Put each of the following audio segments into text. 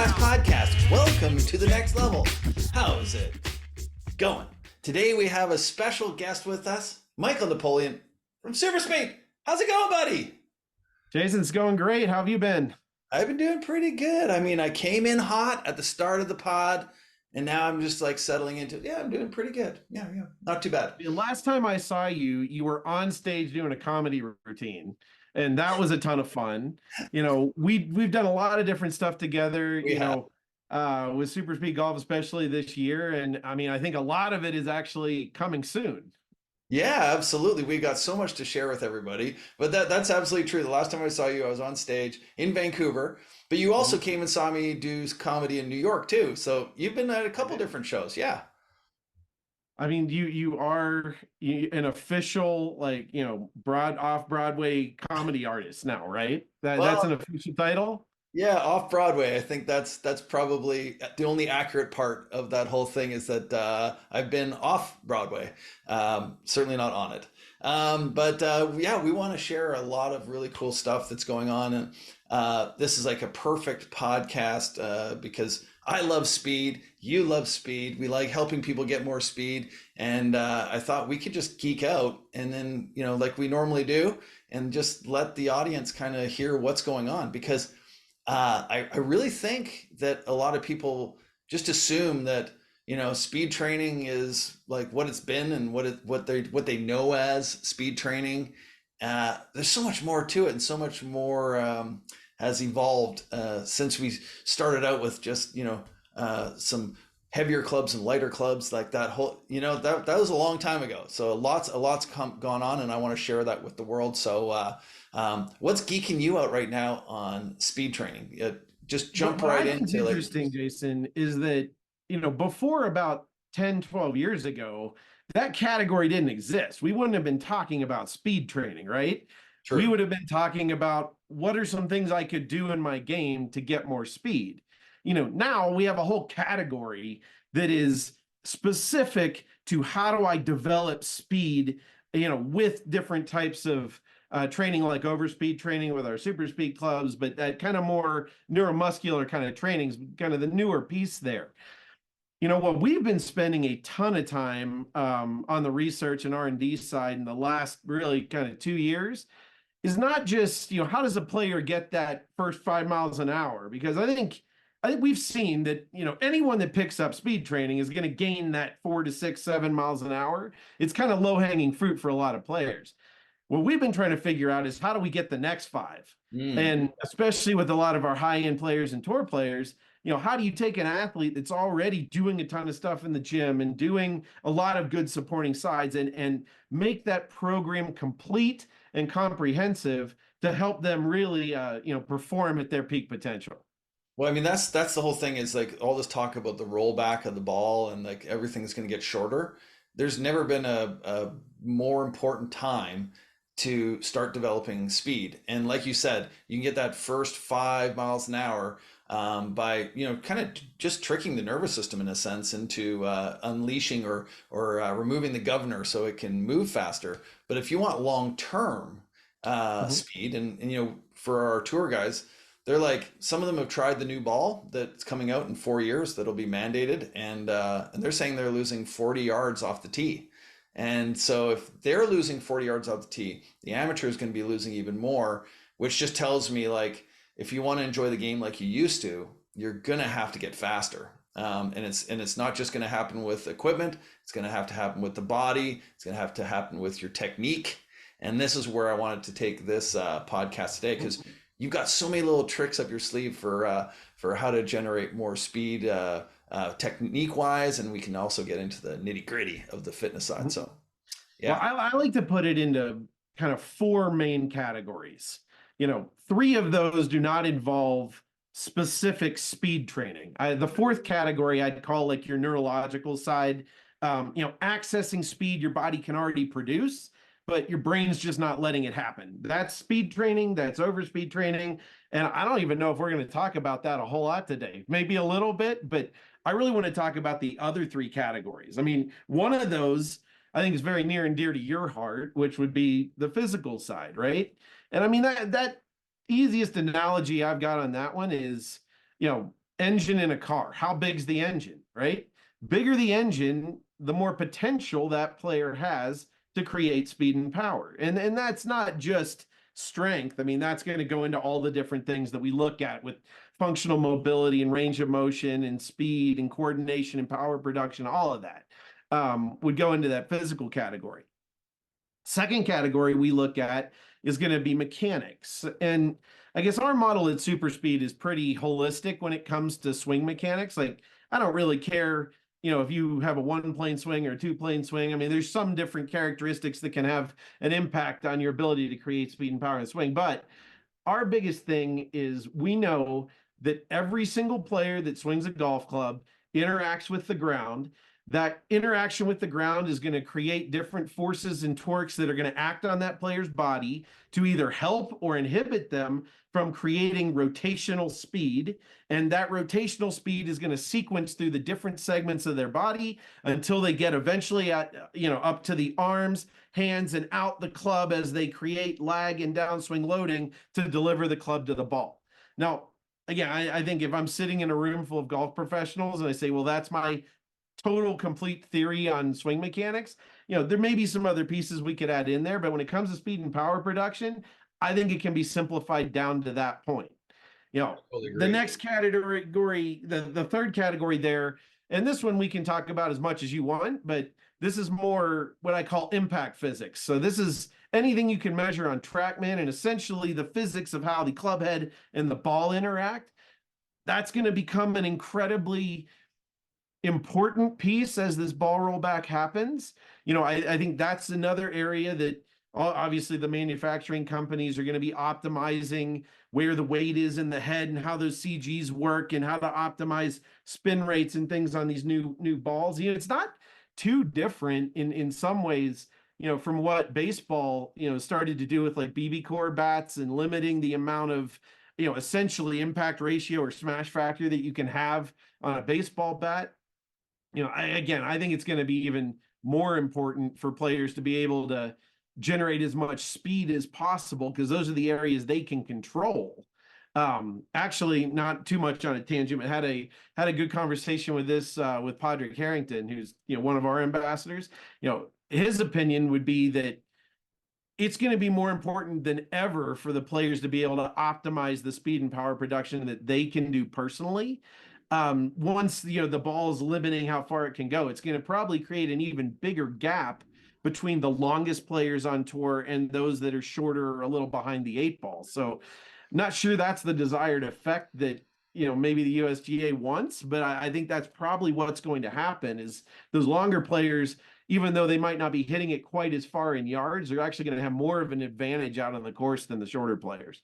Class Podcast. Welcome to the next level. How's it going? Today we have a special guest with us, Michael Napoleon from Super Speed. How's it going, buddy? Jason's going great. How have you been? I've been doing pretty good. I mean, I came in hot at the start of the pod, and now I'm just like settling into it. Yeah, I'm doing pretty good. Yeah, not too bad. The last time I saw you, you were on stage doing a comedy routine, and that was a ton of fun. We've done a lot of different stuff together, with Super Speed Golf, especially this year. And I mean, I think a lot of it is actually coming soon. Yeah, absolutely. We got so much to share with everybody. But that's absolutely true. The last time I saw you, I was on stage in Vancouver, but you also came and saw me do comedy in New York too. So you've been at a couple different shows. Yeah. I mean, you are an official, off Broadway comedy artist now, right? That's an Well, official title. yeah, off Broadway. I think that's probably the only accurate part of that whole thing is that I've been off Broadway. Certainly not on it. But yeah, we want to share a lot of really cool stuff that's going on, and this is like a perfect podcast because I love speed, you love speed, we like helping people get more speed, and I thought we could just geek out and then like we normally do, and just let the audience kind of hear what's going on because. I really think that a lot of people just assume that speed training is like what it's been and what they know as speed training. There's so much more to it, and so much more has evolved since we started out with just some heavier clubs and lighter clubs like that whole that was a long time ago. So a lot's gone on, and I want to share that with the world. So. What's geeking you out right now on speed training? Just jump What right I think is into like, interesting, Jason, is that, before about 10, 12 years ago, that category didn't exist. We wouldn't have been talking about speed training, right? We true. would have been talking about what are some things I could do in my game to get more speed. Now we have a whole category that is specific to how do I develop speed, with different types of training, like overspeed training with our super speed clubs, but that kind of more neuromuscular kind of training is kind of the newer piece there. What we've been spending a ton of time on the research and R&D side in the last really kind of 2 years is not just, how does a player get that first 5 miles an hour? Because I think we've seen that, anyone that picks up speed training is going to gain that 4 to 6, 7 miles an hour. It's kind of low hanging fruit for a lot of players. What we've been trying to figure out is how do we get the next 5? Mm. And especially with a lot of our high-end players and tour players, how do you take an athlete that's already doing a ton of stuff in the gym and doing a lot of good supporting sides and make that program complete and comprehensive to help them really, perform at their peak potential? Well, I mean that's the whole thing is like all this talk about the rollback of the ball and like everything's going to get shorter. There's never been a more important time to start developing speed. And like you said, you can get that first 5 miles an hour by kind of just tricking the nervous system in a sense into unleashing or removing the governor so it can move faster. But if you want long term Mhm. speed, and for our tour guys, they're like some of them have tried the new ball that's coming out in 4 years that'll be mandated, and they're saying they're losing 40 yards off the tee. And so if they're losing 40 yards off the tee, the amateur is going to be losing even more, which just tells me like if you want to enjoy the game like you used to, you're gonna have to get faster. And it's not just going to happen with equipment. It's going to have to happen with the body. It's going to have to happen with your technique. And this is where I wanted to take this podcast today because you've got so many little tricks up your sleeve for how to generate more speed technique wise, and we can also get into the nitty gritty of the fitness side. So Well, yeah. I like to put it into kind of 4 main categories. 3 of those do not involve specific speed training. The fourth category I'd call like your neurological side. Accessing speed your body can already produce, but your brain's just not letting it happen. That's speed training, that's overspeed training. And I don't even know if we're going to talk about that a whole lot today. Maybe a little bit, but I really want to talk about the other 3 categories. I mean, one of those I think is very near and dear to your heart, which would be the physical side, right? And I mean that easiest analogy I've got on that one is, engine in a car. How big's the engine, right? Bigger the engine, the more potential that player has to create speed and power. And that's not just strength. I mean, that's going to go into all the different things that we look at with functional mobility and range of motion and speed and coordination and power production, all of that would go into that physical category. Second category we look at is going to be mechanics. And I guess our model at Super Speed is pretty holistic when it comes to swing mechanics. Like, I don't really care, if you have a one plane swing or a two plane swing. I mean, there's some different characteristics that can have an impact on your ability to create speed and power in the swing. But our biggest thing is we know that every single player that swings a golf club interacts with the ground. That interaction with the ground is going to create different forces and torques that are going to act on that player's body to either help or inhibit them from creating rotational speed. And that rotational speed is going to sequence through the different segments of their body until they get eventually up to the arms, hands, and out the club as they create lag and downswing loading to deliver the club to the ball. Now, again, I think if I'm sitting in a room full of golf professionals and I say, well, that's my total complete theory on swing mechanics, there may be some other pieces we could add in there, but when it comes to speed and power production, I think it can be simplified down to that point. Totally The agree. next category, the third category there, and this one we can talk about as much as you want, but this is more what I call impact physics. So this is anything you can measure on TrackMan and essentially the physics of how the club head and the ball interact. That's going to become an incredibly important piece as this ball rollback happens. I think that's another area that obviously the manufacturing companies are going to be optimizing where the weight is in the head and how those CGs work and how to optimize spin rates and things on these new balls. It's not too different in some ways, from what baseball, started to do with like BB core bats and limiting the amount of, essentially impact ratio or smash factor that you can have on a baseball bat. I think it's going to be even more important for players to be able to generate as much speed as possible because those are the areas they can control. Actually, not too much on a tangent, but had a good conversation with this with Padraig Harrington, who's one of our ambassadors. His opinion would be that it's going to be more important than ever for the players to be able to optimize the speed and power production that they can do personally. Once the ball is limiting how far it can go, it's going to probably create an even bigger gap between the longest players on tour and those that are shorter or a little behind the eight ball. So, not sure that's the desired effect that maybe the USGA wants, but I think that's probably what's going to happen. Is those longer players, even though they might not be hitting it quite as far in yards, they're actually going to have more of an advantage out on the course than the shorter players.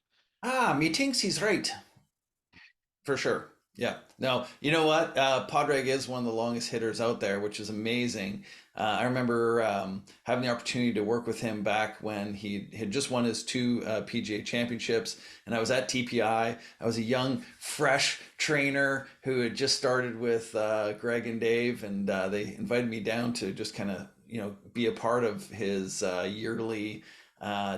Me thinks he's right. For sure. Yeah. No, you know what? Padraig is one of the longest hitters out there, which is amazing. I remember having the opportunity to work with him back when he had just won his two PGA championships, and I was at TPI. I was a young, fresh trainer who had just started with Greg and Dave, and they invited me down to just kind of, be a part of his yearly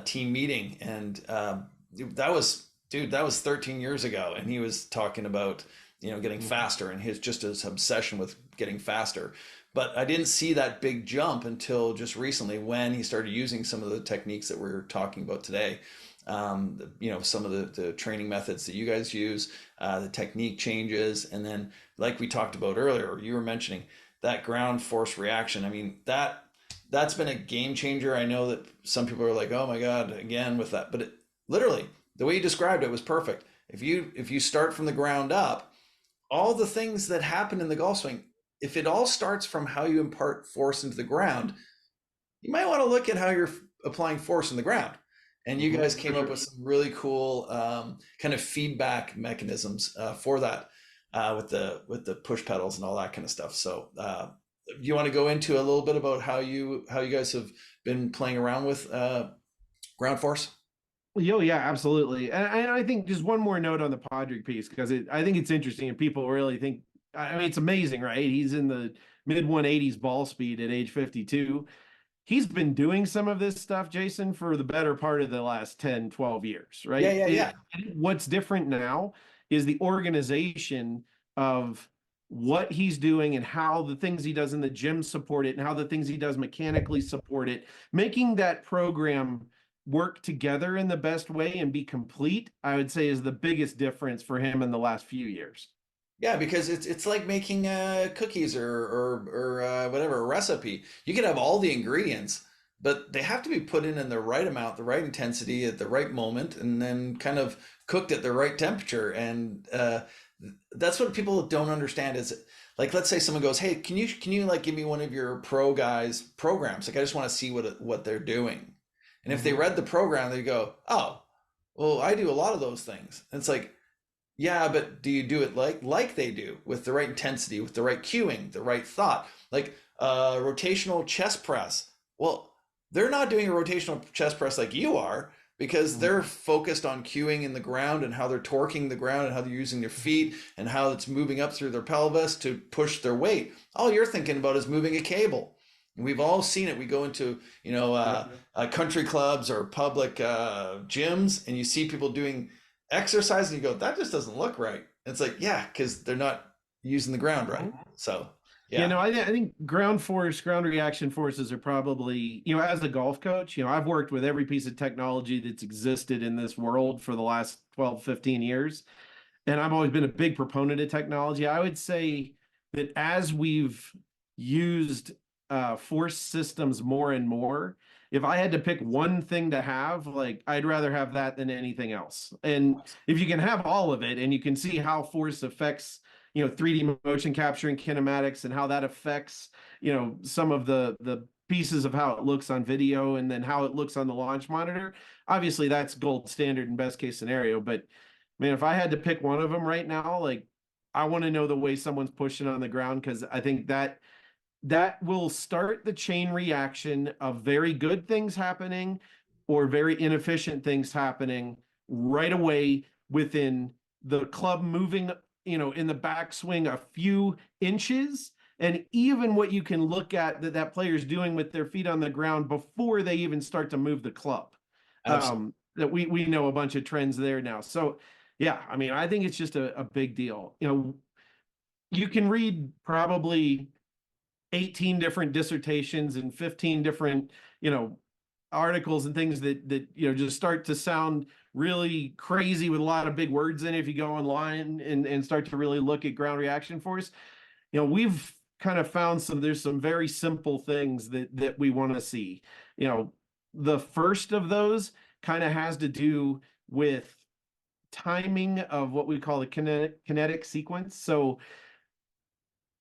team meeting, and that was dude, that was 13 years ago, and he was talking about getting faster and his obsession with getting faster. But I didn't see that big jump until just recently when he started using some of the techniques that we're talking about today. Some of the training methods that you guys use, the technique changes, and then like we talked about earlier, you were mentioning that ground force reaction. I mean that's been a game changer. I know that some people are like, oh my god, again with that, but literally the way you described it was perfect. If you start from the ground up, all the things that happen in the golf swing, if it all starts from how you impart force into the ground, you might want to look at how you're applying force in the ground. And you guys came up with some really cool kind of feedback mechanisms for that with the push pedals and all that kind of stuff. So you want to go into a little bit about how you guys have been playing around with ground force? Oh, yeah, absolutely. And I think just one more note on the Padraig piece, because I think it's interesting and people really think, I mean, it's amazing, right? He's in the mid 180s ball speed at age 52. He's been doing some of this stuff, Jason, for the better part of the last 10, 12 years, Yeah, right? yeah, yeah. What's different now is the organization of what he's doing and how the things he does in the gym support it and how the things he does mechanically support it, making that program work together in the best way and be complete, I would say is the biggest difference for him in the last few years. Yeah, because it's like making cookies or whatever a recipe. You can have all the ingredients, but they have to be put in the right amount, the right intensity at the right moment, and then kind of cooked at the right temperature. And that's what people don't understand is like, let's say someone goes, "Hey, can you like give me one of your pro guys programs? Like, I just want to see what they're doing." And if they Mhm. read the program, they go, "Oh, well, I do a lot of those things." And it's like, yeah, but do you do it like they do with the right intensity, with the right cueing, the right thought, like rotational chest press? Well, they're not doing a rotational chest press like you are because they're focused on cueing in the ground and how they're torquing the ground and how they're using their feet and how it's moving up through their pelvis to push their weight. All you're thinking about is moving a cable. And we've all seen it. We go into, country clubs or public gyms, and you see people doing exercise and you go, that just doesn't look right. And it's like, yeah, because they're not using the ground right. So, You yeah. know, I think ground reaction forces are probably, as a golf coach, I've worked with every piece of technology that's existed in this world for the last 12, 15 years. And I've always been a big proponent of technology. I would say that as we've used force systems more and more, if I had to pick one thing to have, like I'd rather have that than anything else. And if you can have all of it and you can see how force affects, 3D motion capture and kinematics and how that affects, some of the pieces of how it looks on video and then how it looks on the launch monitor, obviously that's gold standard and best case scenario. But man, if I had to pick one of them right now, like I want to know the way someone's pushing on the ground because I think that will start the chain reaction of very good things happening or very inefficient things happening right away within the club moving, in the backswing a few inches. And even what you can look at that player's doing with their feet on the ground before they even start to move the club. Absolutely. That we know a bunch of trends there now. So yeah, I mean, I think it's just a big deal. You can read probably 18 different dissertations and 15 different, articles and things that just start to sound really crazy with a lot of big words in it if you go online and start to really look at ground reaction force. We've kind of found there's some very simple things that we want to see. The first of those kind of has to do with timing of what we call the kinetic sequence. So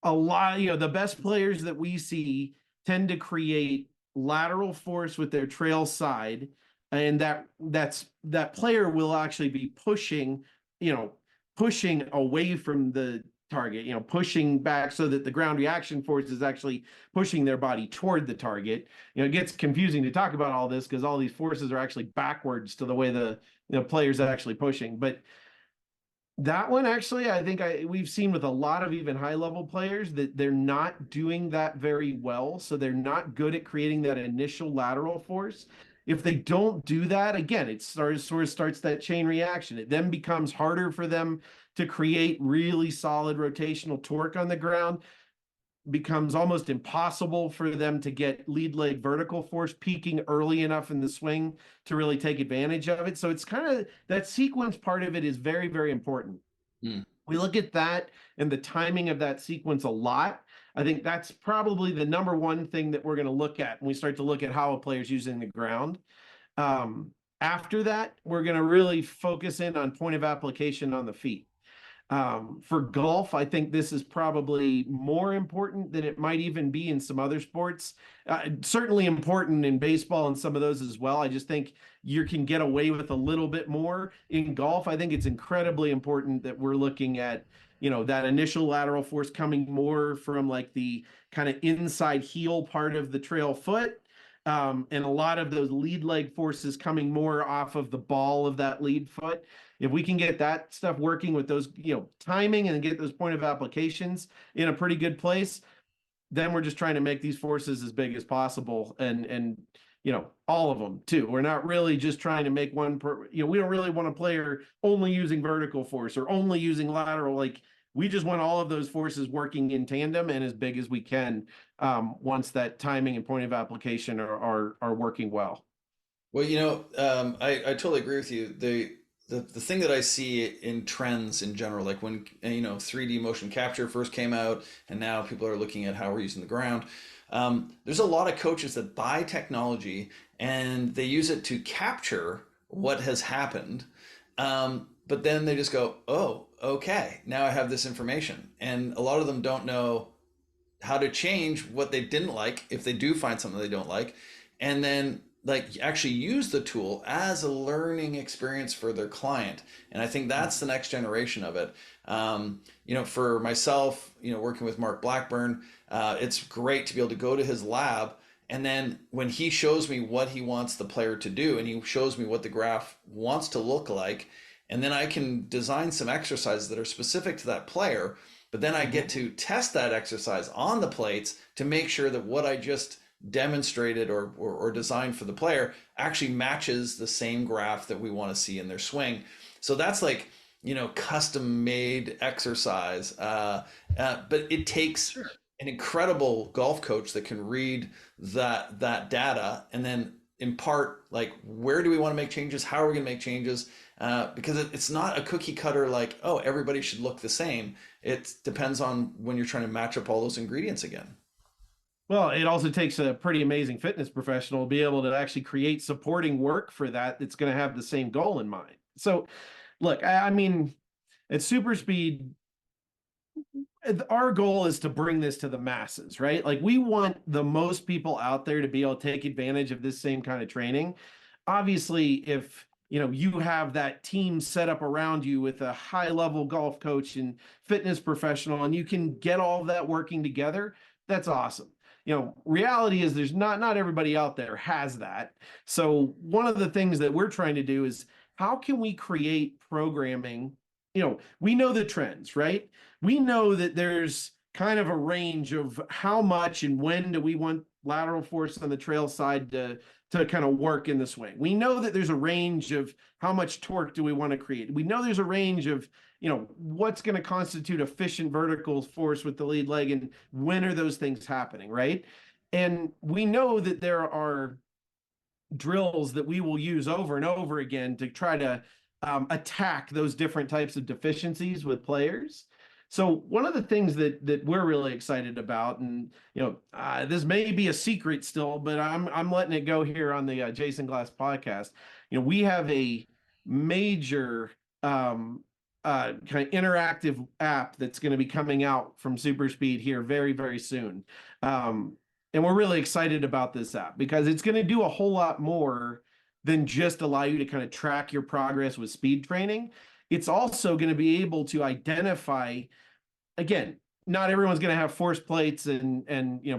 a lot, the best players that we see tend to create lateral force with their trail side, and that player will actually be pushing away from the target, pushing back so that the ground reaction force is actually pushing their body toward the target. It gets confusing to talk about all this because all these forces are actually backwards to the way the players are actually pushing. But that one actually, I think we've seen with a lot of even high level players that they're not doing that very well. So they're not good at creating that initial lateral force. If they don't do that, again, it sort of starts that chain reaction. It then becomes harder for them to create really solid rotational torque on the ground, becomes almost impossible for them to get lead leg vertical force peaking early enough in the swing to really take advantage of it. So it's kind of that sequence part of it is very, very important. Hmm. We look at that and the timing of that sequence a lot. I think that's probably the number one thing that we're going to look at when we start to look at how a player's using the ground. After that, we're going to really focus in on point of application on the feet. For golf, I think this is probably more important than it might even be in some other sports. Certainly important in baseball and some of those as well. I just think you can get away with a little bit more in golf. I think it's incredibly important that we're looking at, that initial lateral force coming more from like the kind of inside heel part of the trail foot. And a lot of those lead leg forces coming more off of the ball of that lead foot. If we can get that stuff working with those, timing and get those point of applications in a pretty good place, then we're just trying to make these forces as big as possible and all of them too. We're not really just trying to make one we don't really want a player only using vertical force or only using lateral. Like We just want all of those forces working in tandem and as big as we can, once that timing and point of application are working well. Well, I totally agree with you. The thing that I see in trends in general, like when 3D motion capture first came out, and now people are looking at how we're using the ground. There's a lot of coaches that buy technology and they use it to capture what has happened, but then they just go, "Oh, okay, now I have this information," and a lot of them don't know how to change what they didn't like if they do find something they don't like, and then like actually use the tool as a learning experience for their client. And I think that's the next generation of it. For myself, working with Mark Blackburn, it's great to be able to go to his lab, and then when he shows me what he wants the player to do, and he shows me what the graph wants to look like, and then I can design some exercises that are specific to that player. But then I get to test that exercise on the plates to make sure that what I just demonstrated or designed for the player actually matches the same graph that we want to see in their swing. So that's like, custom made exercise. But it takes an incredible golf coach that can read that data and then impart like, where do we want to make changes? How are we going to make changes? Because it's not a cookie cutter like, oh, everybody should look the same. It depends on when you're trying to match up all those ingredients again. Well, it also takes a pretty amazing fitness professional to be able to actually create supporting work for that's going to have the same goal in mind. So, look, I mean, at Super Speed, our goal is to bring this to the masses, right? Like we want the most people out there to be able to take advantage of this same kind of training. Obviously, if you have that team set up around you with a high level golf coach and fitness professional, and you can get all of that working together, that's awesome. Reality is there's not everybody out there has that. So one of the things that we're trying to do is how can we create programming? We know the trends, right? We know that there's kind of a range of how much and when do we want lateral force on the trail side to kind of work in the swing. We know that there's a range of how much torque do we want to create. We know there's a range of, what's going to constitute efficient vertical force with the lead leg and when are those things happening, right? And we know that there are drills that we will use over and over again to try to attack those different types of deficiencies with players. So one of the things that we're really excited about, and this may be a secret still, but I'm letting it go here on the Jason Glass podcast. We have a major kind of interactive app that's going to be coming out from Super Speed here very, very soon. And we're really excited about this app because it's going to do a whole lot more than just allow you to kind of track your progress with speed training. It's also going to be able to identify, again, not everyone's going to have force plates and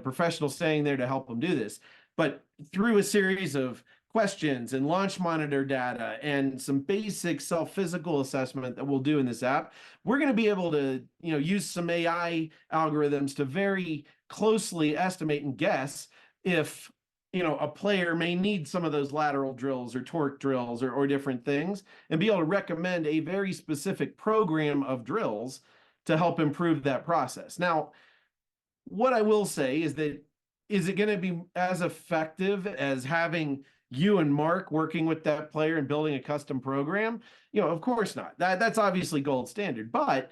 professionals staying there to help them do this, but through a series of questions and launch monitor data and some basic self-physical assessment that we'll do in this app, we're going to be able to use some AI algorithms to very closely estimate and guess if a player may need some of those lateral drills or torque drills or different things, and be able to recommend a very specific program of drills to help improve that process. Now, what I will say is that, is it going to be as effective as having you and Mark working with that player and building a custom program? Of course not. That's obviously gold standard, but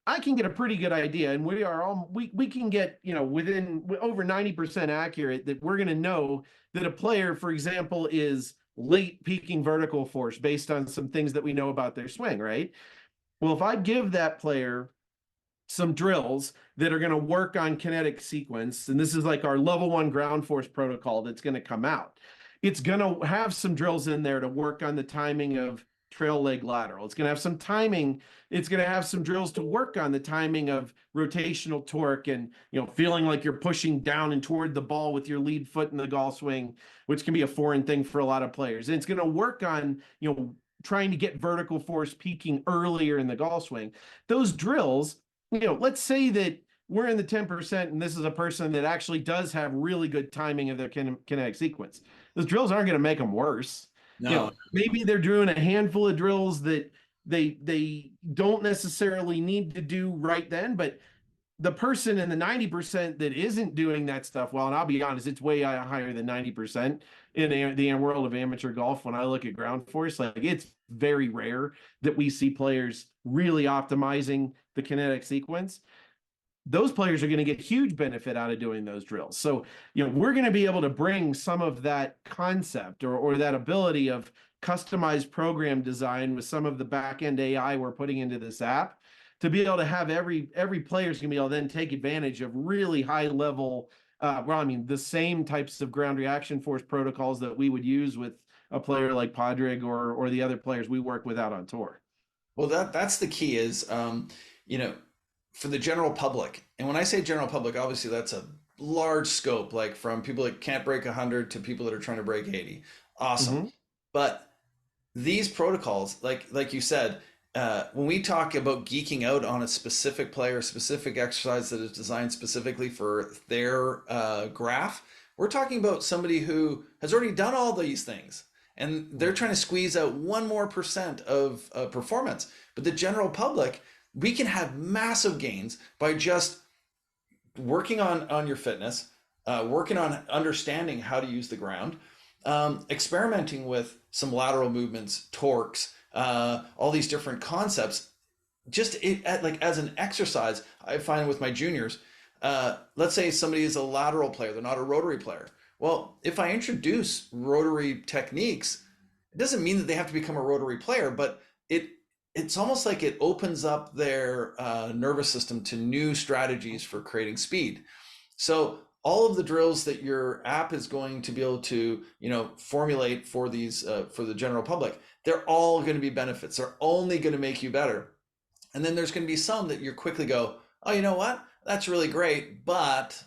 I can get a pretty good idea, and we can get within over 90% accurate that we're going to know that a player, for example, is late peaking vertical force based on some things that we know about their swing, right? Well, if I give that player some drills that are going to work on kinetic sequence, and this is like our level 1 ground force protocol that's going to come out. It's going to have some drills in there to work on the timing of trail leg lateral. It's going to have some timing. It's going to have some drills to work on the timing of rotational torque and, feeling like you're pushing down and toward the ball with your lead foot in the golf swing, which can be a foreign thing for a lot of players. And it's going to work on, trying to get vertical force peaking earlier in the golf swing. Those drills, let's say that we're in the 10% and this is a person that actually does have really good timing of their kinetic sequence. Those drills aren't going to make them worse. No. Maybe they're doing a handful of drills that they don't necessarily need to do right then, but the person in the 90% that isn't doing that stuff well, and I'll be honest, it's way higher than 90% in the world of amateur golf. When I look at ground force, like it's very rare that we see players really optimizing the kinetic sequence. Those players are going to get huge benefit out of doing those drills. So, we're going to be able to bring some of that concept or that ability of customized program design with some of the back end AI we're putting into this app to be able to have every player is going to be able to then take advantage of really high level, the same types of ground reaction force protocols that we would use with a player like Podrick or the other players we work with out on tour. Well, that's the key is, for the general public. And when I say general public, obviously that's a large scope, like from people that can't break 100 to people that are trying to break 80. Awesome. Mm-hmm. But these protocols, like you said, when we talk about geeking out on a specific player, specific exercise that is designed specifically for their graph, we're talking about somebody who has already done all these things. And they're trying to squeeze out 1% of performance. But the general public, we can have massive gains by just working on your fitness, working on understanding how to use the ground, experimenting with some lateral movements, torques, all these different concepts. Like as an exercise, I find with my juniors, let's say somebody is a lateral player, they're not a rotary player. Well, if I introduce rotary techniques, it doesn't mean that they have to become a rotary player, but it's almost like it opens up their nervous system to new strategies for creating speed. So all of the drills that your app is going to be able to, formulate for these for the general public, they're all going to be benefits. They're only going to make you better. And then there's going to be some that you quickly go, oh, you know what? That's really great, but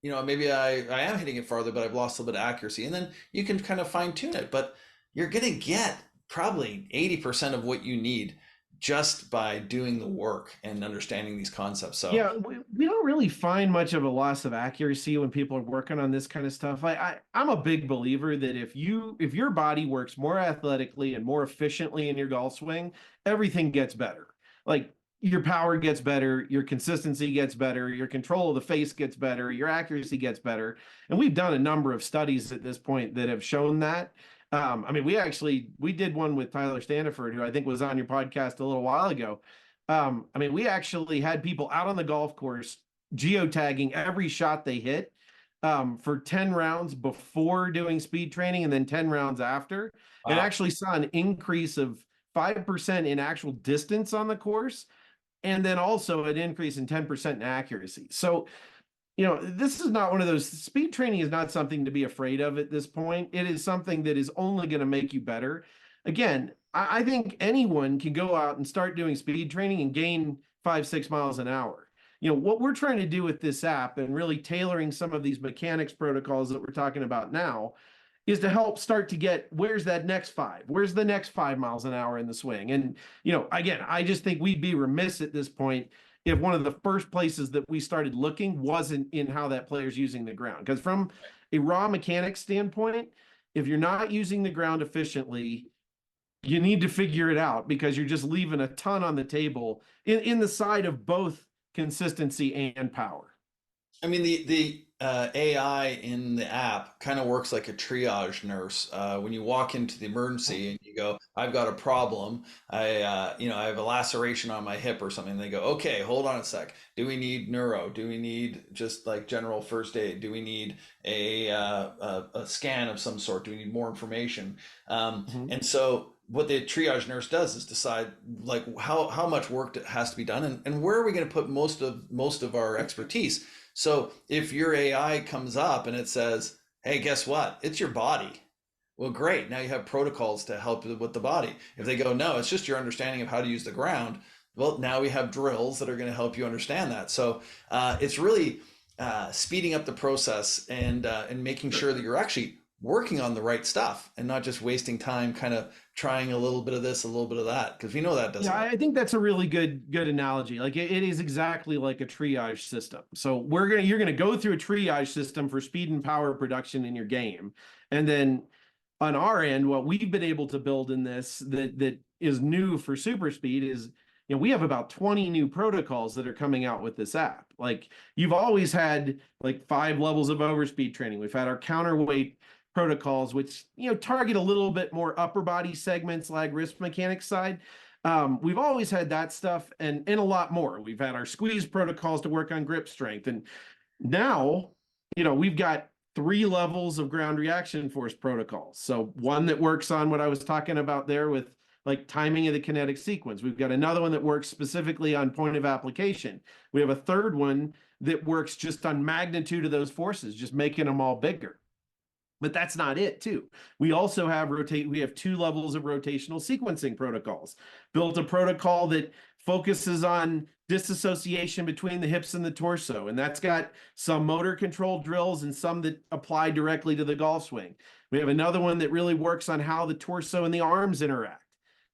maybe I am hitting it farther, but I've lost a little bit of accuracy. And then you can kind of fine tune it, but you're going to get probably 80% of what you need just by doing the work and understanding these concepts. So yeah, we don't really find much of a loss of accuracy when people are working on this kind of stuff. I'm a big believer that if your body works more athletically and more efficiently in your golf swing, everything gets better. Like your power gets better, your consistency gets better, your control of the face gets better, your accuracy gets better. And we've done a number of studies at this point that have shown that. We did one with Tyler Standiford, who I think was on your podcast a little while ago. We actually had people out on the golf course geotagging every shot they hit for 10 rounds before doing speed training and then 10 rounds after, and wow. actually saw an increase of 5% in actual distance on the course, and then also an increase in 10% in accuracy. So, this is not one of those, speed training is not something to be afraid of at this point. It is something that is only going to make you better. Again, I think anyone can go out and start doing speed training and gain 5-6 miles an hour. What we're trying to do with this app and really tailoring some of these mechanics protocols that we're talking about now is to help start to get, where's the next 5 miles an hour in the swing. And, again, I just think we'd be remiss at this point if one of the first places that we started looking wasn't in how that player's using the ground. Because from a raw mechanics standpoint, if you're not using the ground efficiently, you need to figure it out, because you're just leaving a ton on the table in the side of both consistency and power. I mean, the AI in the app kind of works like a triage nurse. When you walk into the emergency and you go, "I've got a problem. I have a laceration on my hip or something." And they go, "Okay, hold on a sec. Do we need neuro? Do we need just like general first aid? Do we need a scan of some sort? Do we need more information?" And so what the triage nurse does is decide like how much work has to be done, and where are we going to put most of our expertise. So if your AI comes up and it says, "Hey, guess what? It's your body." Well, great. Now you have protocols to help with the body. If they go, "No, it's just your understanding of how to use the ground." Well, now we have drills that are going to help you understand that. So it's really speeding up the process and making sure that you're actually working on the right stuff and not just wasting time kind of trying a little bit of this, a little bit of that, because we know that doesn't. Yeah, I think that's a really good analogy. Like it is exactly like a triage system. So you're gonna go through a triage system for speed and power production in your game, and then on our end, what we've been able to build in this that is new for super speed is, we have about 20 new protocols that are coming out with this app. Like, you've always had like 5 levels of overspeed training. We've had our counterweight protocols, which, target a little bit more upper body segments, like wrist mechanics side. We've always had that stuff and a lot more. We've had our squeeze protocols to work on grip strength. And now, we've got 3 levels of ground reaction force protocols. So one that works on what I was talking about there with like timing of the kinetic sequence. We've got another one that works specifically on point of application. We have a third one that works just on magnitude of those forces, just making them all bigger. But that's not it, too. We also have we have 2 levels of rotational sequencing protocols. Built a protocol that focuses on disassociation between the hips and the torso, and that's got some motor control drills and some that apply directly to the golf swing. We have another one that really works on how the torso and the arms interact.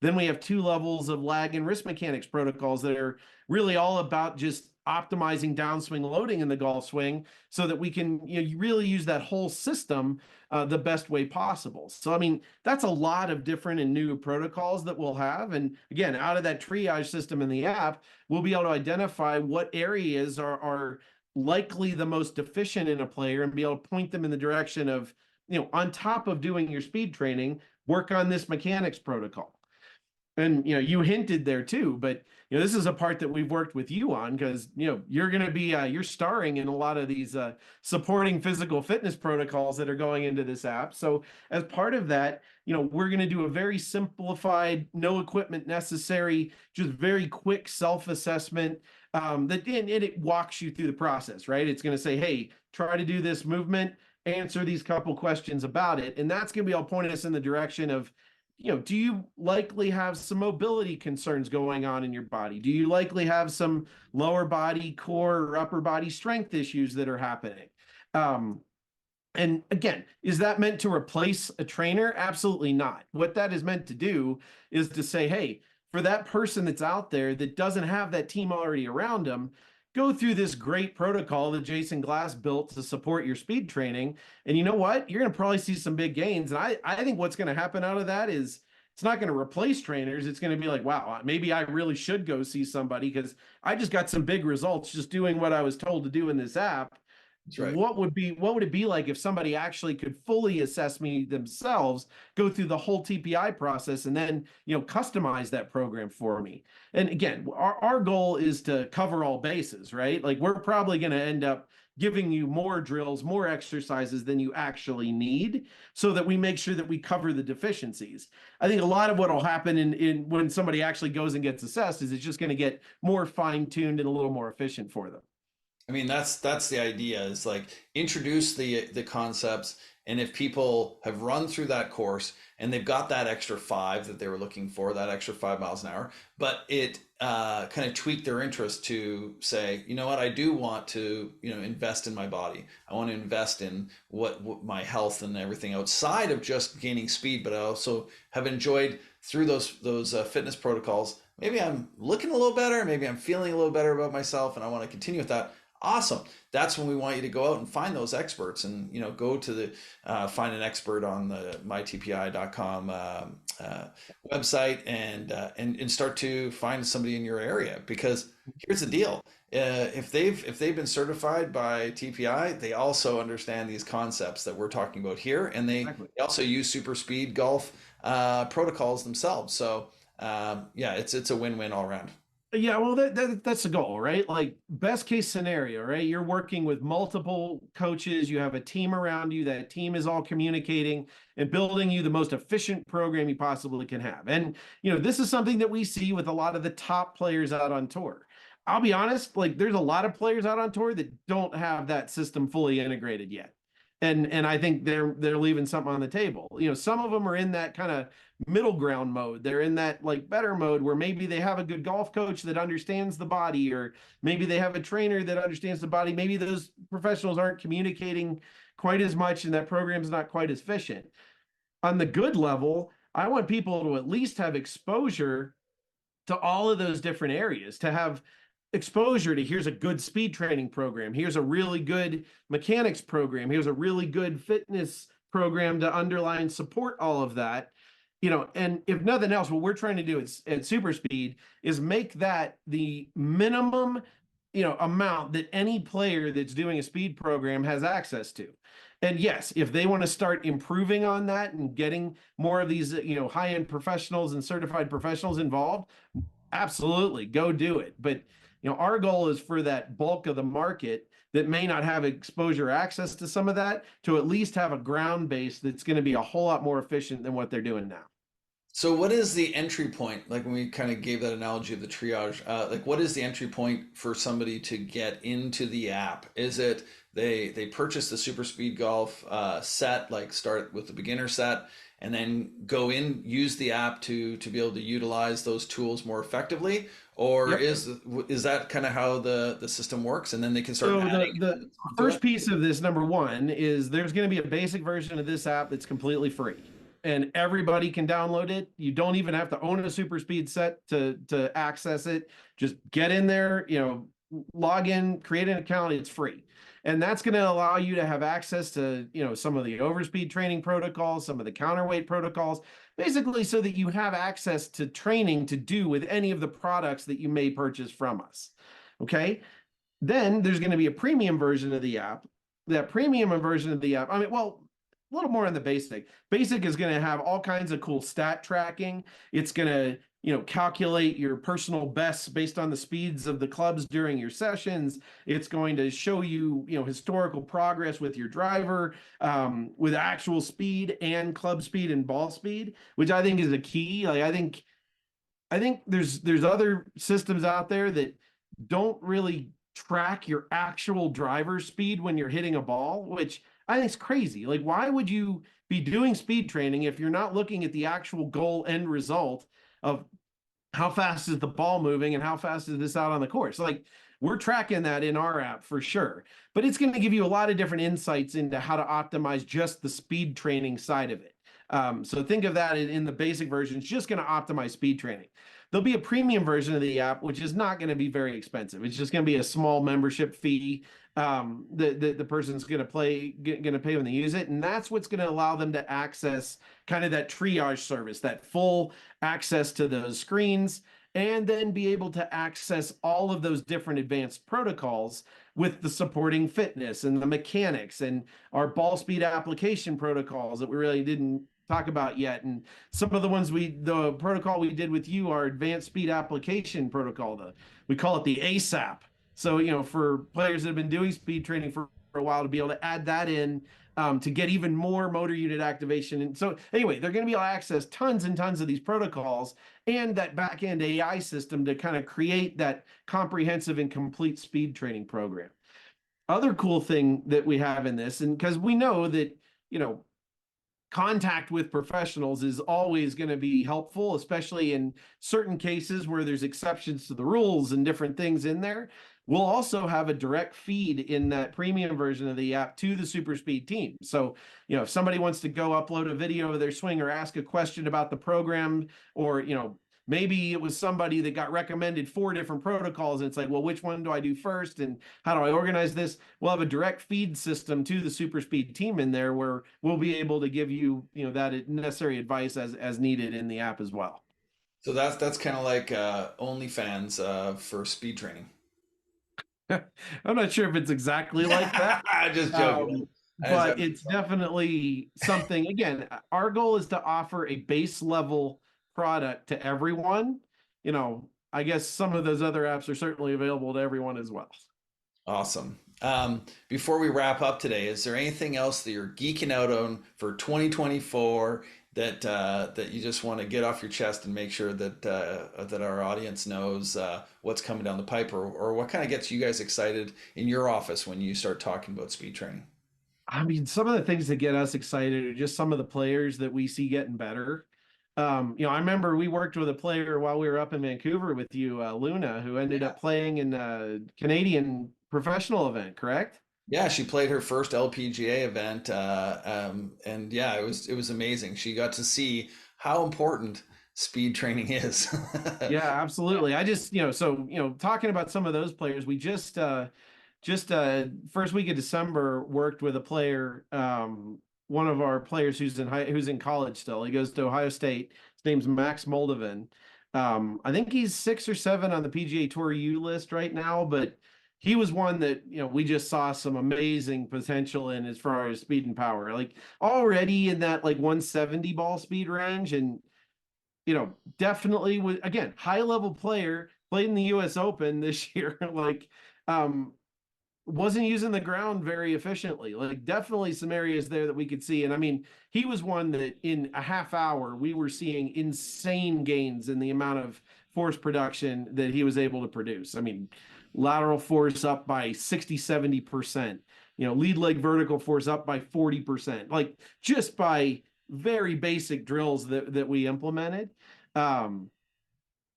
Then we have 2 levels of lag and wrist mechanics protocols that are really all about just optimizing downswing loading in the golf swing so that we can really use that whole system the best way possible. So, I mean, that's a lot of different and new protocols that we'll have. And again, out of that triage system in the app, we'll be able to identify what areas are likely the most deficient in a player and be able to point them in the direction of, on top of doing your speed training, work on this mechanics protocol. And you hinted there too, but this is a part that we've worked with you on because you're going to be you're starring in a lot of these supporting physical fitness protocols that are going into this app. So as part of that, we're going to do a very simplified, no equipment necessary, just very quick self-assessment that and it walks you through the process, right? It's going to say, hey, try to do this movement, answer these couple questions about it, and that's going to be all pointing us in the direction of, do you likely have some mobility concerns going on in your body? Do you likely have some lower body, core, or upper body strength issues that are happening? And again, is that meant to replace a trainer? Absolutely not. What that is meant to do is to say, hey, for that person that's out there that doesn't have that team already around them, go through this great protocol that Jason Glass built to support your speed training. And you know what? You're going to probably see some big gains. And I think what's going to happen out of that is it's not going to replace trainers. It's going to be like, wow, maybe I really should go see somebody because I just got some big results just doing what I was told to do in this app. That's right. What would it be like if somebody actually could fully assess me themselves, go through the whole TPI process, and then customize that program for me? And again, our goal is to cover all bases, right? Like, we're probably going to end up giving you more drills, more exercises than you actually need, so that we make sure that we cover the deficiencies. I think a lot of what will happen in when somebody actually goes and gets assessed is it's just going to get more fine-tuned and a little more efficient for them. I mean, that's the idea, is like introduce the concepts, and if people have run through that course and they've got that extra 5 that they were looking for, that extra 5 miles an hour, but it kind of tweaked their interest to say, you know what, I do want to invest in my body. I want to invest in what my health and everything outside of just gaining speed, but I also have enjoyed through those fitness protocols. Maybe I'm looking a little better, maybe I'm feeling a little better about myself, and I want to continue with that. Awesome. That's when we want you to go out and find those experts, and go to the find an expert on the mytpi.com website, and start to find somebody in your area. Because here's the deal: if they've been certified by TPI, they also understand these concepts that we're talking about here, and they also use super speed golf protocols themselves. So yeah, it's a win-win all around. Yeah, well, that's the goal, right? Like, best case scenario, right? You're working with multiple coaches, you have a team around you, that team is all communicating and building you the most efficient program you possibly can have. And, this is something that we see with a lot of the top players out on tour. I'll be honest, like, there's a lot of players out on tour that don't have that system fully integrated yet. And I think they're leaving something on the table. Some of them are in that kind of middle ground mode. They're in that like better mode where maybe they have a good golf coach that understands the body, or maybe they have a trainer that understands the body. Maybe those professionals aren't communicating quite as much and that program's not quite as efficient. On the good level, I want people to at least have exposure to all of those different areas, to have exposure to, here's a good speed training program, here's a really good mechanics program, here's a really good fitness program to underline support all of that. And if nothing else, what we're trying to do at Super Speed is make that the minimum, amount that any player that's doing a speed program has access to. And yes, if they want to start improving on that and getting more of these, high-end professionals and certified professionals involved, absolutely go do it. But, our goal is for that bulk of the market that may not have exposure access to some of that to at least have a ground base that's going to be a whole lot more efficient than what they're doing now. So what is the entry point? Like when we kind of gave that analogy of the triage, like what is the entry point for somebody to get into the app? Is it they purchase the Super Speed Golf set, like start with the beginner set, and then go in, use the app to be able to utilize those tools more effectively? Or Yep. is that kind of how the system works? And then they can start So adding the elements onto first it? piece of this, number one, is there's going to be a basic version of this app that's completely free, and everybody can download it. You don't even have to own a super speed set to access it. Just get in there, log in, create an account. It's free, and that's going to allow you to have access to some of the overspeed training protocols, some of the counterweight protocols, basically so that you have access to training to do with any of the products that you may purchase from us. Okay. Then there's going to be a premium version of the app. That premium version of the app, I mean, well, a little more on the basic. Basic is going to have all kinds of cool stat tracking. It's going to, calculate your personal bests based on the speeds of the clubs during your sessions. It's going to show you, historical progress with your driver, with actual speed and club speed and ball speed, which I think is a key. Like I think there's other systems out there that don't really track your actual driver speed when you're hitting a ball, which I think is crazy. Like, why would you be doing speed training if you're not looking at the actual goal end result of how fast is the ball moving and how fast is this out on the course? Like, we're tracking that in our app for sure, but it's going to give you a lot of different insights into how to optimize just the speed training side of it. So think of that in the basic version. It's just going to optimize speed training. There'll be a premium version of the app, which is not going to be very expensive. It's just going to be a small membership fee the person's going to pay when they use it, and that's what's going to allow them to access kind of that triage service, that full access to those screens, and then be able to access all of those different advanced protocols with the supporting fitness and the mechanics and our ball speed application protocols that we really didn't talk about yet. And some of the protocol we did with you, our advanced speed application protocol, we call it the ASAP. So, for players that have been doing speed training for a while, to be able to add that in, to get even more motor unit activation. And so anyway, they're going to be able to access tons and tons of these protocols and that back end AI system to kind of create that comprehensive and complete speed training program. Other cool thing that we have in this, and because we know that, contact with professionals is always going to be helpful, especially in certain cases where there's exceptions to the rules and different things in there. We'll also have a direct feed in that premium version of the app to the super speed team. So, if somebody wants to go upload a video of their swing or ask a question about the program, or, maybe it was somebody that got recommended 4 different protocols, and it's like, well, which one do I do first and how do I organize this? We'll have a direct feed system to the super speed team in there where we'll be able to give you, that necessary advice as needed in the app as well. So that's kind of like OnlyFans for speed training. I'm not sure if it's exactly like that. Just joking. Um, I just but it's definitely something. Again, our goal is to offer a base level product to everyone. I guess some of those other apps are certainly available to everyone as well. Awesome. Before we wrap up today, is there anything else that you're geeking out on for 2024 that you just want to get off your chest and make sure that our audience knows what's coming down the pipe, or what kind of gets you guys excited in your office when you start talking about speed training? I mean, some of the things that get us excited are just some of the players that we see getting better. I remember we worked with a player while we were up in Vancouver with you, Luna, who ended Yeah. up playing in a Canadian professional event, correct? Yeah, she played her first LPGA event, and yeah, it was amazing. She got to see how important speed training is. Yeah, absolutely. I just, so, talking about some of those players, we just first week of December worked with a player. one of our players who's in college still. He goes to Ohio State. His name's Max Moldovan. I think he's 6 or 7 on the PGA Tour U list right now, but he was one that, we just saw some amazing potential in as far as speed and power. Like already in that like 170 ball speed range, and definitely was, again, high level player, played in the US Open this year. Like wasn't using the ground very efficiently. Like definitely some areas there that we could see. And I mean, he was one that in a half hour, we were seeing insane gains in the amount of force production that he was able to produce. I mean, lateral force up by 60, 70%, lead leg vertical force up by 40%, like just by very basic drills that we implemented.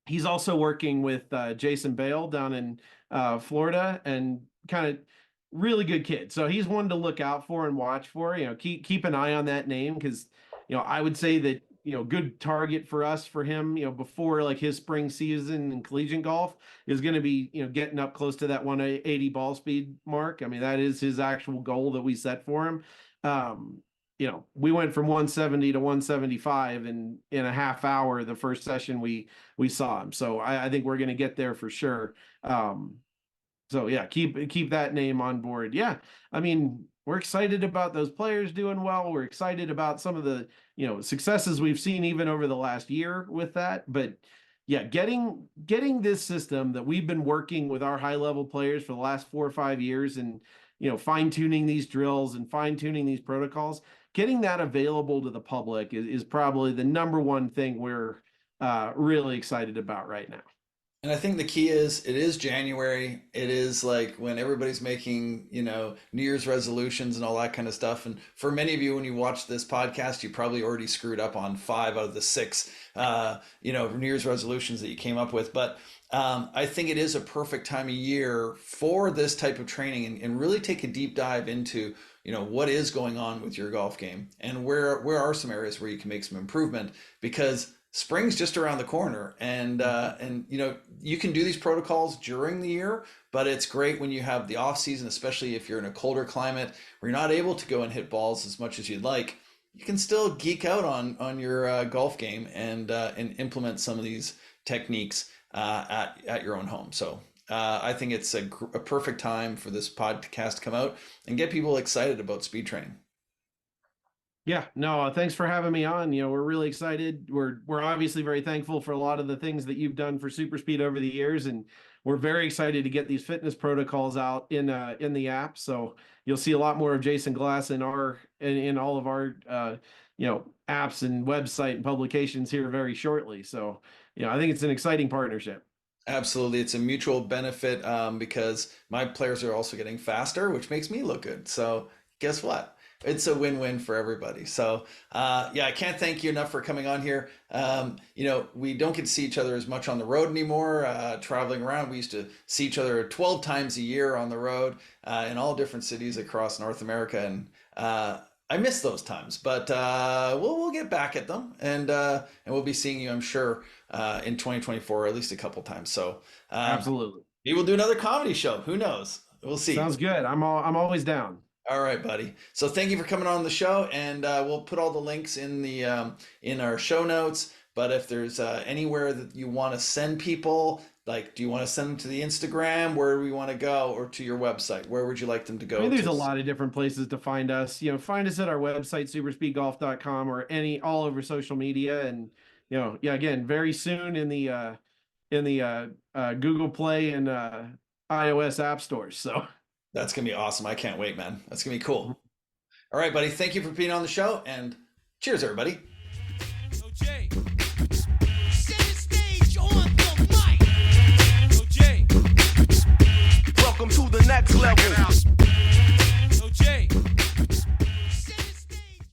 He's also working with Jason Bale down in Florida, and kind of really good kid. So he's one to look out for and watch for. Keep an eye on that name, because I would say that good target for us for him. Before like his spring season in collegiate golf is going to be getting up close to that 180 ball speed mark. I mean, that is his actual goal that we set for him. We went from 170 to 175 in a half hour the first session we saw him. So I think we're going to get there for sure. So yeah, keep that name on board. Yeah, I mean, we're excited about those players doing well. We're excited about some of the successes we've seen even over the last year with that. But yeah, getting this system that we've been working with our high level players for the last 4 or 5 years, and fine tuning these drills and fine tuning these protocols, getting that available to the public is probably the number one thing we're really excited about right now. And I think the key is it is January. It is like when everybody's making, New Year's resolutions and all that kind of stuff. And for many of you, when you watch this podcast, you probably already screwed up on 5 out of the 6, New Year's resolutions that you came up with. But I think it is a perfect time of year for this type of training, and really take a deep dive into, what is going on with your golf game, and where are some areas where you can make some improvement, because spring's just around the corner, and you can do these protocols during the year, but it's great when you have the off season, especially if you're in a colder climate where you're not able to go and hit balls as much as you'd like. You can still geek out on your golf game and implement some of these techniques at your own home. So I think it's a perfect time for this podcast to come out and get people excited about speed training. Yeah, no, thanks for having me on. We're really excited. We're obviously very thankful for a lot of the things that you've done for Super Speed over the years, and we're very excited to get these fitness protocols out in the app. So you'll see a lot more of Jason Glass in all of our apps and website and publications here very shortly. So I think it's an exciting partnership. Absolutely. It's a mutual benefit, because my players are also getting faster, which makes me look good. So guess what? It's a win-win for everybody. So yeah, I can't thank you enough for coming on here. We don't get to see each other as much on the road anymore, traveling around. We used to see each other 12 times a year on the road in all different cities across North America. And I miss those times, but we'll get back at them, and we'll be seeing you, I'm sure, in 2024, at least a couple times. So absolutely, maybe we'll do another comedy show. Who knows? We'll see. Sounds good. I'm always down. All right, buddy. So thank you for coming on the show, and we'll put all the links in the in our show notes. But if there's anywhere that you want to send people, like, do you want to send them to the Instagram? Where do we want to go, or to your website? Where would you like them to go? There's a lot of different places to find us. Find us at our website, superspeedgolf.com, or all over social media. And again, very soon in the Google Play and iOS app stores. So that's gonna be awesome. I can't wait, man. That's gonna be cool. All right, buddy. Thank you for being on the show, and cheers, everybody. Welcome to the next level.